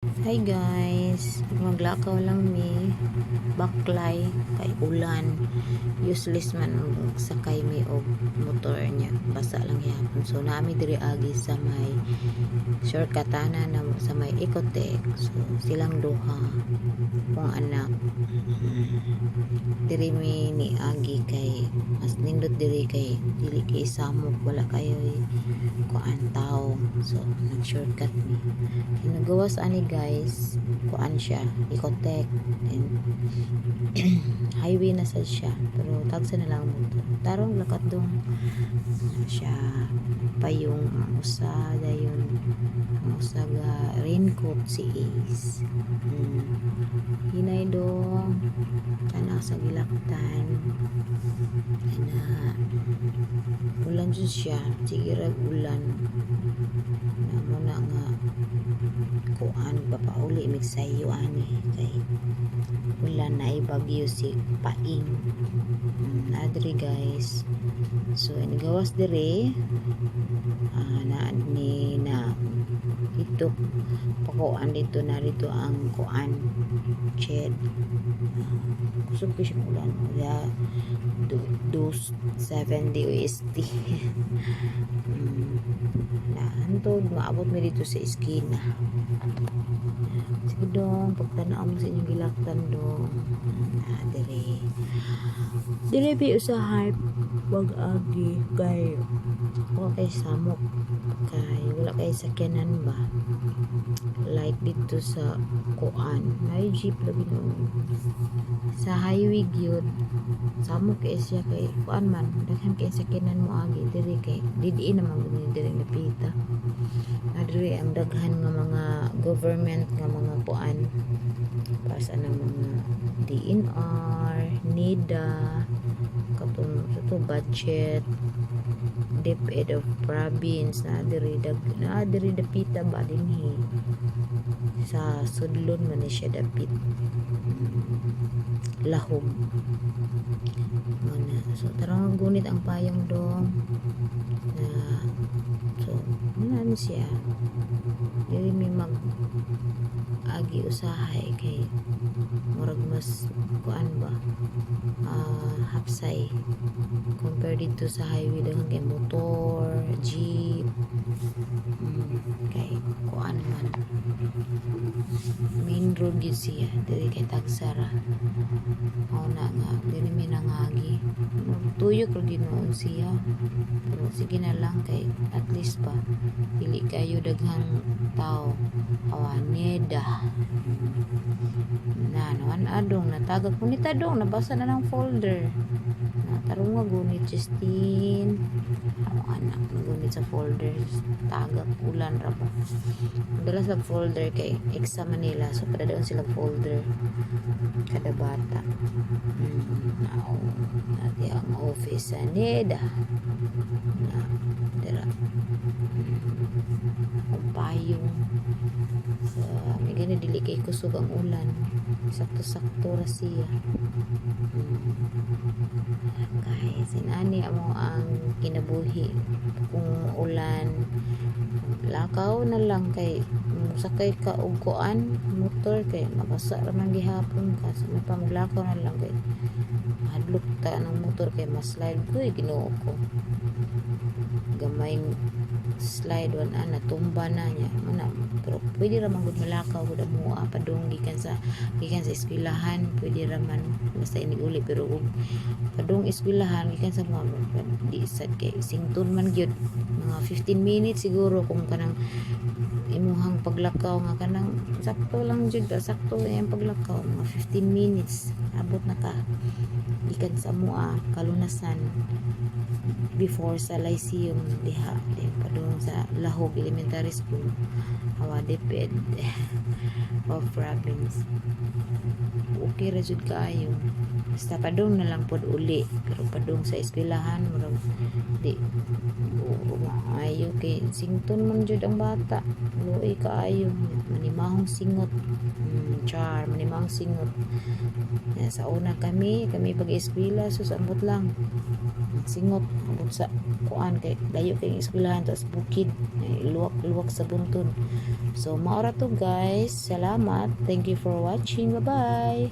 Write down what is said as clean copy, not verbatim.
Hi guys, maglakaw lang mi baklay kay ulan. Useless man ang sakay mi og motor niya. Basa lang yapon. So nami diri agi sa may shortcutana na sa may Ecotec. So silang duha kung anak. Diri mi ni agi kay mas nindot diri kay dili kay samok wala kayo kuan tao. So nag-shortcut mi. Nagawas ani guys, kuan siya, Ecotec and highway na sad siya, pero tagsa na lang mo to. Tarong lakat dong siya pa yung usada yun, usaga raincoat si Ace. Hinay dong tanang sa gilaktan na ulan dyan siya, sige rag ulan na muna nga kuan papauli migsayo ani kay ulan na ibagyo si Paing. Adri guys, so inigawas dire na ni na dito pakuan dito na rito ang kuan ched kusog ko siya ulan ya 270 USD na antod maabot mi dito sa iskina. Sige dong, pagtanaan mo sa inyong gilaktan dong. Dire bi usahay wag-agi kay wala kay samok kay wala kay sakyanan ba. Like dito sa kuan, may jeep lagi no. Sa highway gyud samok kay siya kay kuan man daghan kay sakyanan mo agi dire kay didiin naman gud dire napita. Adre ang daghan nga mga government nga mga kuan para sa nang mga DNR, NIDA, katong to budget, DepEd of province na diri dapita ba dinhi sa sudlon man ni siya dapit lahog mana. So tarong gunit ang payong dong na so ano siya dili mi mag agi usahay kay murag mas kuan ba hapsay compare dito sa highway daghang kay motor, jeep, kay kuan man main road yun siya dili kay tagsara mao na nga dili mi nangagi tuyok ra ginoon siya pero sige na lang kay at least pa dili kayo daghang tao awaneda na naman adong natagak kunit adong nabasa na ng folder na tarong nga gunit Justin anak gunit sa folder tagak ulan ra ba dala sa folder kay exam Manila so padadaon sila folder kada bata nati ang office sa NEDA na dira payong sa may gani dili kay kusog ang ulan sakto-sakto ra siya kay sinani amo ang kinabuhi kung ulan lakaw na lang kay sakay ka og kuan motor kay mabasa ra man gihapon ka so may pamaglakaw na lang kay hadlok ta ng motor kay mas slide ko Ginoo ko gamay slide one ana tumba na niya mana pero pwede ra man gud malakaw gud mo padung gikan sa eskwelahan pwede ra man basta iniguli pero padung eskwelahan gikan sa mga di sad kay sington man gyud mga 15 minutes siguro kung kanang imuhang paglakaw nga kanang sakto lang jud sakto yung paglakaw mga 15 minutes abot na ka gikan sa mua kalunasan before sa Lyceum diha padung sa Lahog Elementary School awa DepEd of province okay ra jud kaayo basta padung na lang pod uli pero padung sa eskwelahan murag di ayo kay sington man jud ang bata luoy kaayo manimahong singot char manimahong singot sa una kami pag-eskwela sus ambot lang singot ambot sa kuan kay layo kay eskwelahan tas bukid luwak sa buntod So maura to guys, salamat, thank you for watching, bye bye.